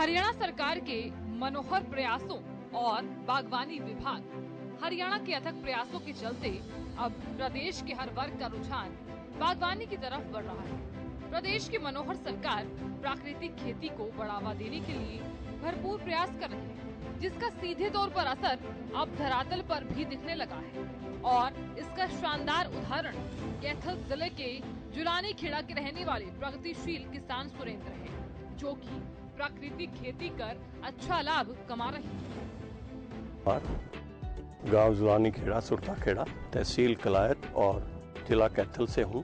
हरियाणा सरकार के मनोहर प्रयासों और बागवानी विभाग हरियाणा के अथक प्रयासों के चलते अब प्रदेश के हर वर्ग का रुझान बागवानी की तरफ बढ़ रहा है। प्रदेश की मनोहर सरकार प्राकृतिक खेती को बढ़ावा देने के लिए भरपूर प्रयास कर रही है, जिसका सीधे तौर पर असर अब धरातल पर भी दिखने लगा है। और इसका शानदार उदाहरण कैथल जिले के जुलानी खेड़ा के रहने वाले प्रगतिशील किसान सुरेंद्र है, जो कि प्राकृतिक खेती कर अच्छा लाभ कमा रहे हैं। गांव जुलानी खेड़ा, सुरता खेड़ा, तहसील कलायत और जिला कैथल से हूँ।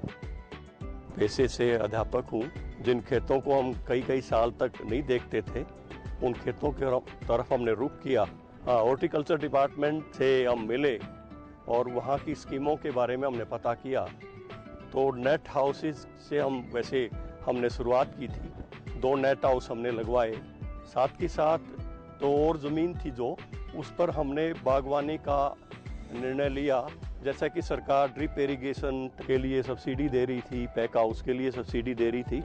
पेशे से अध्यापक हूँ। जिन खेतों को हम कई साल तक नहीं देखते थे, उन खेतों की तरफ हमने रुख किया। हॉर्टिकल्चर डिपार्टमेंट से हम मिले और वहाँ की स्कीमों के बारे में हमने पता किया। तो नेट हाउसेस से हमने शुरुआत की थी। 2 नेट हाउस हमने लगवाए। साथ ही साथ तो और ज़मीन थी जो उस पर हमने बागवानी का निर्णय लिया। जैसा कि सरकार ड्रिप इरिगेशन के लिए सब्सिडी दे रही थी, पैक हाउस के लिए सब्सिडी दे रही थी,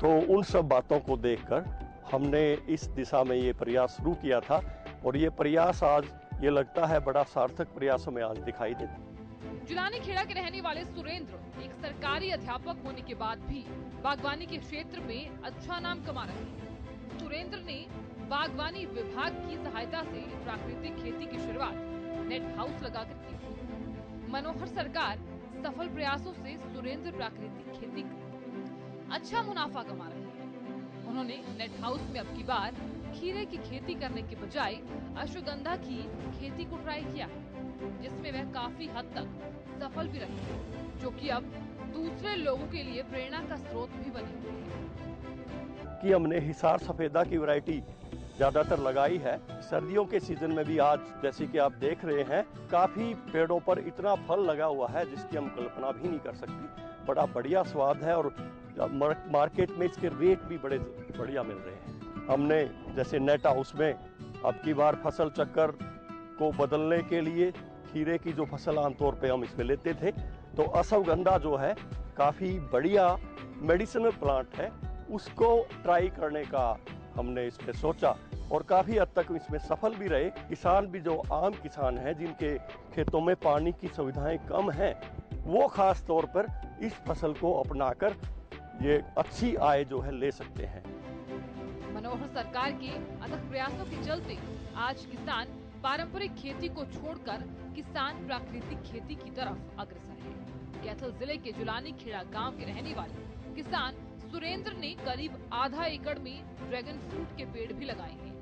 तो उन सब बातों को देखकर हमने इस दिशा में ये प्रयास शुरू किया था। और ये प्रयास आज ये लगता है बड़ा सार्थक प्रयास हमें आज दिखाई देता। जुलानी खेड़ा के रहने वाले सुरेंद्र एक सरकारी अध्यापक होने के बाद भी बागवानी के क्षेत्र में अच्छा नाम कमा रहे हैं। सुरेंद्र ने बागवानी विभाग की सहायता से प्राकृतिक खेती की शुरुआत नेट हाउस लगाकर की थी। मनोहर सरकार सफल प्रयासों से सुरेंद्र प्राकृतिक खेती कर अच्छा मुनाफा कमा रहे हैं। उन्होंने नेट हाउस में अब की बार खीरे की खेती करने के बजाय अश्वगंधा की खेती को ट्राई किया है, जिसमें वह काफी हद तक सफल भी रहे हैं, जो कि अब दूसरे लोगों के लिए प्रेरणा का स्रोत भी बनी हुई है। कि हमने हिसार सफेदा की वैरायटी ज्यादातर लगाई है। सर्दियों के सीजन में भी आज जैसे कि आप देख रहे हैं, काफी पेड़ों पर इतना फल लगा हुआ है जिसकी हम कल्पना भी नहीं कर सकते। बड़ा बढ़िया स्वाद है और मार्केट में इसके रेट भी बड़े बढ़िया मिल रहे हैं। हमने जैसे नेट हाउस में अब की बार फसल चक्कर को बदलने के लिए खीरे की जो फसल आमतौर पे हम इसमें लेते थे, तो अश्वगंधा जो है काफ़ी बढ़िया मेडिसिनल प्लांट है, उसको ट्राई करने का हमने इसमें सोचा और काफ़ी हद तक इसमें सफल भी रहे। किसान भी जो आम किसान हैं जिनके खेतों में पानी की सुविधाएं कम हैं, वो खास तौर पर इस फसल को अपनाकर ये अच्छी आय जो है ले सकते हैं। मनोहर सरकार के अथक प्रयासों के चलते आज किसान पारंपरिक खेती को छोड़कर किसान प्राकृतिक खेती की तरफ अग्रसर है। कैथल जिले के जुलानी खेड़ा गांव के रहने वाले किसान सुरेंद्र ने करीब आधा एकड़ में ड्रैगन फ्रूट के पेड़ भी लगाए हैं।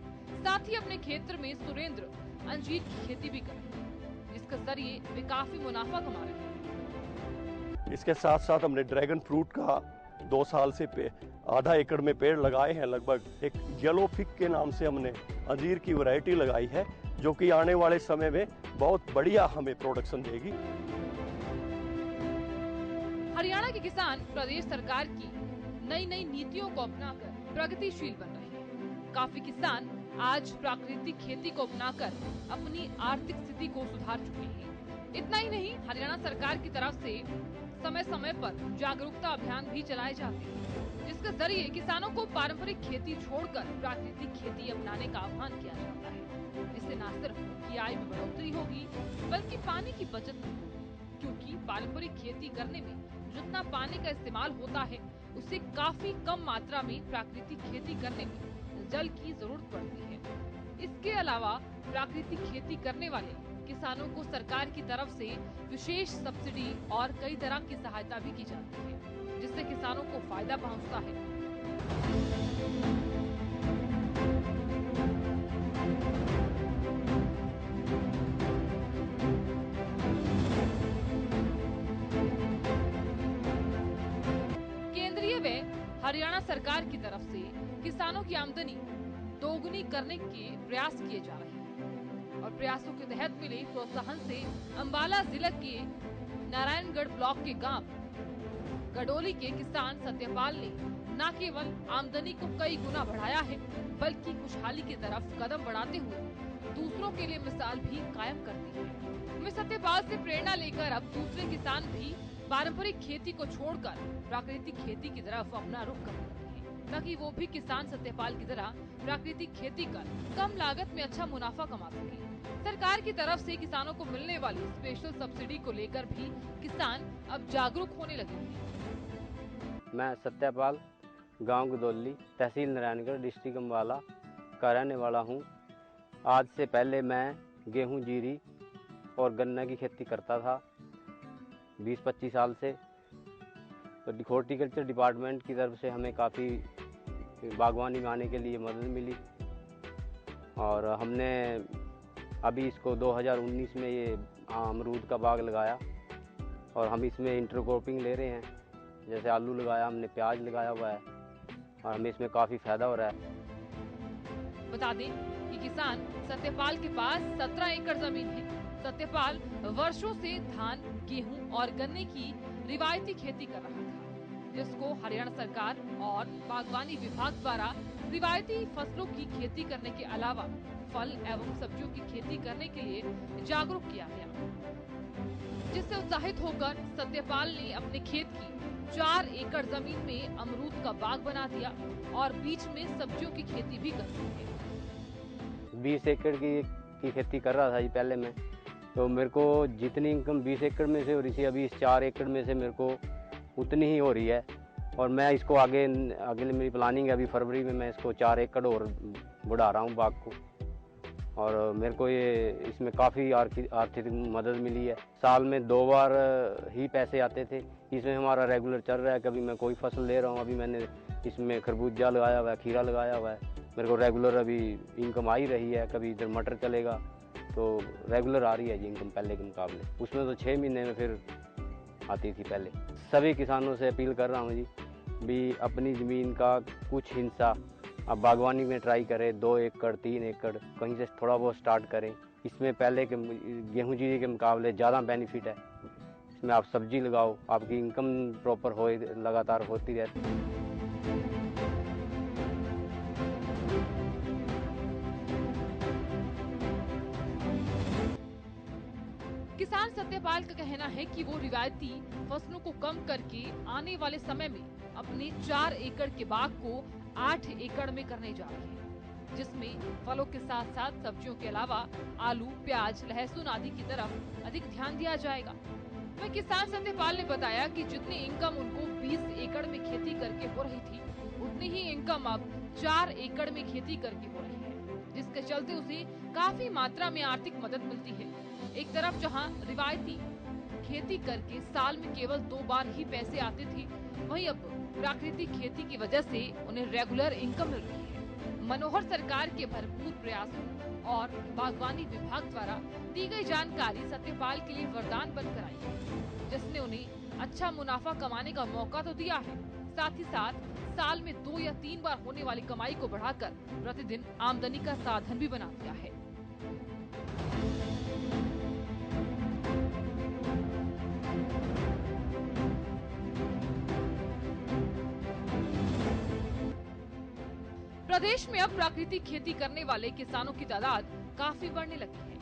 साथ ही अपने क्षेत्र में सुरेंद्र अंजीर की खेती भी कर रहे हैं, जिसके जरिए वे काफी मुनाफा कमा रहे हैं। इसके साथ साथ हमने ड्रैगन फ्रूट का 2 साल से आधा एकड़ में पेड़ लगाए हैं। लगभग एक येलो फिग के नाम से हमने अंजीर की वैरायटी लगाई है, जो कि आने वाले समय में बहुत बढ़िया हमें प्रोडक्शन देगी। हरियाणा के किसान प्रदेश सरकार की नई नीतियों को अपनाकर प्रगतिशील बन रहे हैं। काफी किसान आज प्राकृतिक खेती को अपनाकर अपनी आर्थिक स्थिति को सुधार चुके हैं। इतना ही नहीं, हरियाणा सरकार की तरफ से समय पर जागरूकता अभियान भी चलाए जाते हैं, जिसके जरिए किसानों को पारंपरिक खेती छोड़कर प्राकृतिक खेती अपनाने का आह्वान किया जाता है। इससे न सिर्फ उनकी आय में बढ़ोतरी होगी, बल्कि पानी की बचत भी होगी, क्योंकि पारंपरिक खेती करने में जितना पानी का इस्तेमाल होता है, उससे काफी कम मात्रा में प्राकृतिक खेती करने में जल की जरूरत पड़ती है। इसके अलावा प्राकृतिक खेती करने वाले किसानों को सरकार की तरफ से विशेष सब्सिडी और कई तरह की सहायता भी की जाती है, जिससे किसानों को फायदा पहुंचता है। केंद्रीय व हरियाणा सरकार की तरफ से किसानों की आमदनी दोगुनी करने के प्रयास किए जा रहे हैं और प्रयासों के तहत मिले प्रोत्साहन से अंबाला जिले के नारायणगढ़ ब्लॉक के गांव गडोली के किसान सत्यपाल ने न केवल आमदनी को कई गुना बढ़ाया है, बल्कि खुशहाली की तरफ कदम बढ़ाते हुए दूसरों के लिए मिसाल भी कायम कर दी है। मैं सत्यपाल से प्रेरणा लेकर अब दूसरे किसान भी पारंपरिक खेती को छोड़कर प्राकृतिक खेती की तरफ अपना रुख करने लगे हैं। ताकि वो भी किसान सत्यपाल की तरह प्राकृतिक खेती कर कम लागत में अच्छा मुनाफा कमा सके। सरकार की तरफ से किसानों को मिलने वाली स्पेशल सब्सिडी को लेकर भी किसान अब जागरूक होने लगे हैं। मैं सत्यपाल, गांव गदौली, तहसील नारायणगढ़, डिस्ट्रिक्ट अम्बाला का रहने वाला हूं। आज से पहले मैं गेहूं, जीरी और गन्ना की खेती करता था 20-25 साल से। तो हॉर्टिकल्चर डिपार्टमेंट की तरफ से हमें काफ़ी बागवानी में आने के लिए मदद मिली और हमने अभी इसको 2019 में ये अमरूद का बाग लगाया और हम इसमें इंटरक्रॉपिंग ले रहे हैं। जैसे आलू लगाया हमने, प्याज लगाया हुआ है और हमें इसमें काफ़ी फ़ायदा हो रहा है। बता दें कि किसान सत्यपाल के पास 17 एकड़ जमीन है। सत्यपाल वर्षों से धान, गेहूं और गन्ने की रिवायती खेती कर रहा था, जिसको हरियाणा सरकार और बागवानी विभाग द्वारा रिवायती फसलों की खेती करने के अलावा फल एवं सब्जियों की खेती करने के लिए जागरूक किया गया, जिससे उत्साहित होकर सत्यपाल ने अपने खेत की 4 एकड़ जमीन में अमरूद का बाग बना दिया और बीच में सब्जियों की खेती भी कर दी है। 20 एकड़ की खेती कर रहा था जी पहले मैं, तो मेरे को जितनी इनकम 20 एकड़ में से हो रही थी, अभी इस 4 एकड़ में से मेरे को उतनी ही हो रही है। और मैं इसको आगे मेरी प्लानिंग है, अभी फरवरी में मैं इसको 4 एकड़ और बढ़ा रहा हूँ बाग को। और मेरे को ये इसमें काफ़ी आर्थिक मदद मिली है। साल में 2 बार ही पैसे आते थे, इसमें हमारा रेगुलर चल रहा है। कभी मैं कोई फसल ले रहा हूँ, अभी मैंने इसमें खरबूजा लगाया हुआ है, खीरा लगाया हुआ है, मेरे को रेगुलर अभी इनकम आ ही रही है। कभी इधर मटर चलेगा, तो रेगुलर आ रही है जी इनकम पहले के मुकाबले। उसमें तो 6 महीने में फिर आती थी पहले। सभी किसानों से अपील कर रहा हूँ जी, भी अपनी ज़मीन का कुछ हिस्सा अब बागवानी में ट्राई करें। 2 एकड़ 3 एकड़ कहीं से थोड़ा बहुत स्टार्ट करें। इसमें पहले के गेहूँ, जीरी के मुकाबले ज़्यादा बेनिफिट है। इसमें आप सब्जी लगाओ, आपकी इनकम प्रॉपर हो, लगातार होती रहती। किसान सत्यपाल का कहना है कि वो रिवायती फसलों को कम करके आने वाले समय में अपने 4 एकड़ के बाग को 8 एकड़ में करने जा रहे हैं, जिसमें फलों के साथ साथ सब्जियों के अलावा आलू, प्याज, लहसुन आदि की तरफ अधिक ध्यान दिया जाएगा। वहीं किसान सत्यपाल ने बताया कि जितनी इनकम उनको 20 एकड़ में खेती करके हो रही थी, उतनी ही इनकम अब 4 एकड़ में खेती करके हो रही है, जिसके चलते उसे काफी मात्रा में आर्थिक मदद मिलती है। एक तरफ जहां रिवायती खेती करके साल में केवल 2 बार ही पैसे आते थे, वहीं अब प्राकृतिक खेती की वजह से उन्हें रेगुलर इनकम मिल रही है। मनोहर सरकार के भरपूर प्रयासों और बागवानी विभाग द्वारा दी गई जानकारी सत्यपाल के लिए वरदान बनकर आई है, जिसने उन्हें अच्छा मुनाफा कमाने का मौका तो दिया है, साथ ही साथ साल में 2 या 3 बार होने वाली कमाई को बढ़ाकर प्रतिदिन आमदनी का साधन भी बना दिया है। प्रदेश में अब प्राकृतिक खेती करने वाले किसानों की तादाद काफी बढ़ने लगी है।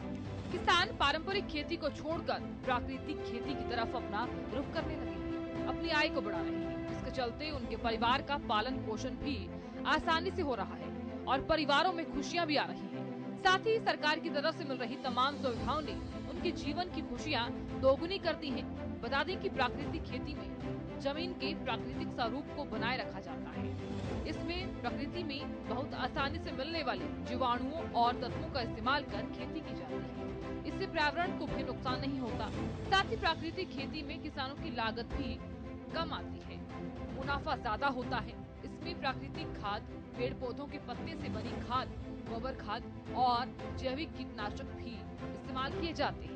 किसान पारंपरिक खेती को छोड़कर प्राकृतिक खेती की तरफ अपना रुख करने लगे हैं, अपनी आय को बढ़ा रहे हैं, जिसके चलते उनके परिवार का पालन पोषण भी आसानी से हो रहा है और परिवारों में खुशियां भी आ रही हैं। साथ ही सरकार की तरफ से मिल रही तमाम सुविधाओं ने उनके जीवन की खुशियां दोगुनी कर दी है। बता दें कि प्राकृतिक खेती में जमीन के प्राकृतिक स्वरूप को बनाए रखा जाता है। इसमें प्रकृति में बहुत आसानी से मिलने वाले जीवाणुओं और तत्वों का इस्तेमाल कर खेती की जाती है। इससे पर्यावरण को भी नुकसान नहीं होता। साथ ही प्राकृतिक खेती में किसानों की लागत भी कम आती है, मुनाफा ज्यादा होता है। इसमें प्राकृतिक खाद, पेड़ पौधों के पत्ते से बनी खाद, गोबर खाद और जैविक कीटनाशक भी इस्तेमाल किए जाते हैं।